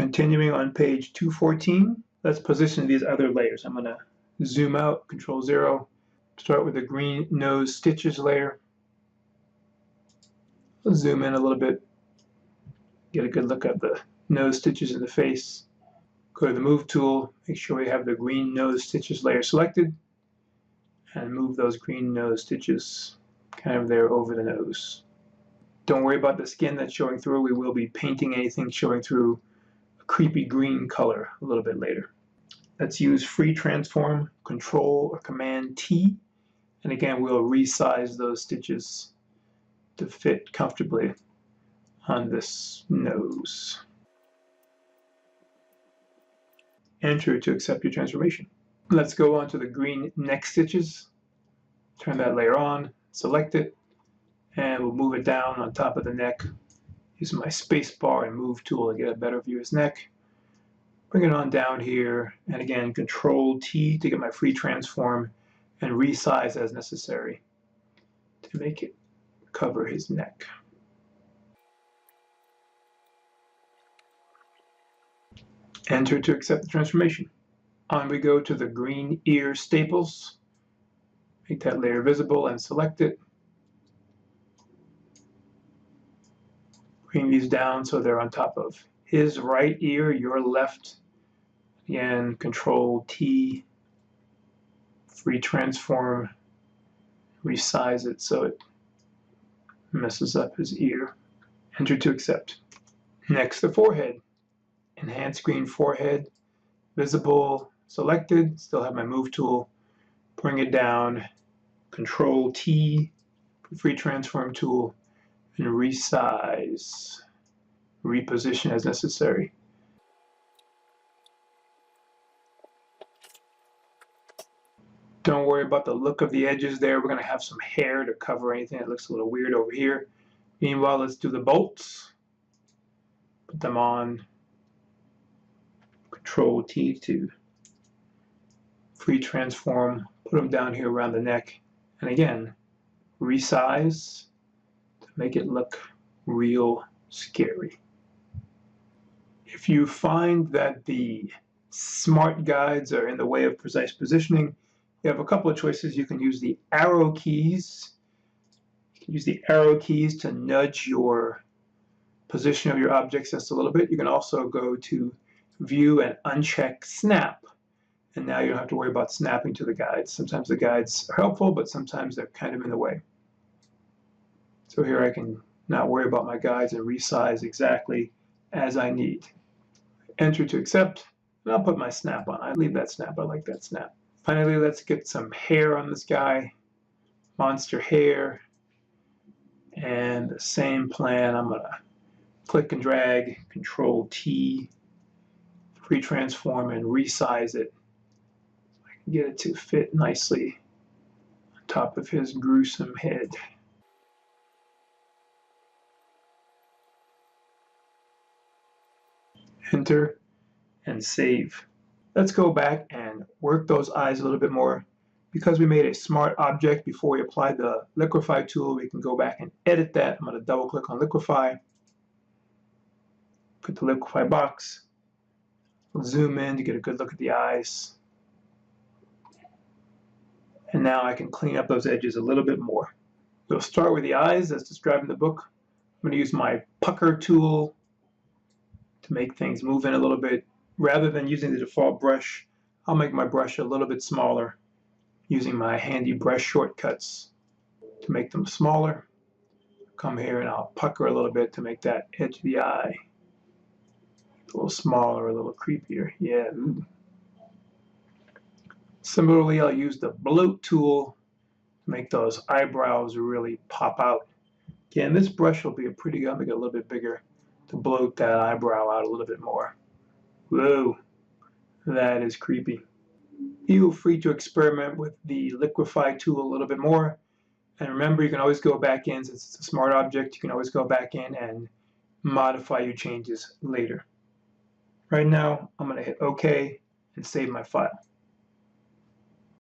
Continuing on page 214, let's position these other layers. I'm going to zoom out, Control 0, start with the green nose stitches layer. I'll zoom in a little bit, get a good look at the nose stitches in the face. Go to the Move tool, make sure we have the green nose stitches layer selected, and move those green nose stitches kind of there over the nose. Don't worry about the skin that's showing through. We will be painting anything showing through a creepy green color a little bit later. Let's use Free Transform, Control or Command T, and again we'll resize those stitches to fit comfortably on this nose. Enter to accept your transformation. Let's go on to the green neck stitches. Turn that layer on, select it, and we'll move it down on top of the neck using my space bar and Move tool to get a better view of his neck. Bring it on down here, and again Control T to get my free transform and resize as necessary to make it cover his neck. Enter to accept the transformation. On we go to the green ear staples. Make that layer visible and select it. Bring these down so they're on top of his right ear, your left. Again, Control T, free transform, resize it so it messes up his ear. Enter to accept. Next, the forehead. Enhance green forehead, visible, selected. Still have my Move tool. Bring it down, Control T, free transform tool, and resize, reposition as necessary. Don't worry about the look of the edges there. We're going to have some hair to cover anything that looks a little weird over here. Meanwhile, let's do the bolts. Put them on. Control T to free transform. Put them down here around the neck. And again, resize to make it look real scary. If you find that the smart guides are in the way of precise positioning, you have a couple of choices. You can use the arrow keys. You can use the arrow keys to nudge your position of your objects just a little bit. You can also go to View and uncheck Snap. And now you don't have to worry about snapping to the guides. Sometimes the guides are helpful, but sometimes they're kind of in the way. So here I can not worry about my guides and resize exactly as I need. Enter to accept, and I'll put my snap on. I leave that snap. I like that snap. Finally, let's get some hair on this guy. Monster hair. And the same plan. I'm going to click and drag, Control T, free transform, and resize it. I can get it to fit nicely on top of his gruesome head. Enter and save. Let's go back and work those eyes a little bit more. Because we made a smart object before we applied the liquefy tool, we can go back and edit that. I'm going to double click on liquefy, put the liquefy box, zoom in to get a good look at the eyes. And now I can clean up those edges a little bit more. We'll start with the eyes as described in the book. I'm going to use my pucker tool to make things move in a little bit. Rather than using the default brush, I'll make my brush a little bit smaller using my handy brush shortcuts to make them smaller. Come here and I'll pucker a little bit to make that edge of the eye a little smaller, a little creepier. Yeah. Ooh. Similarly, I'll use the bloat tool to make those eyebrows really pop out. Again, this brush will be I'll make it a little bit bigger to bloat that eyebrow out a little bit more. Whoa, that is creepy. Feel free to experiment with the liquefy tool a little bit more. And remember, you can always go back in, since it's a smart object, you can always go back in and modify your changes later. Right now, I'm going to hit OK and save my file.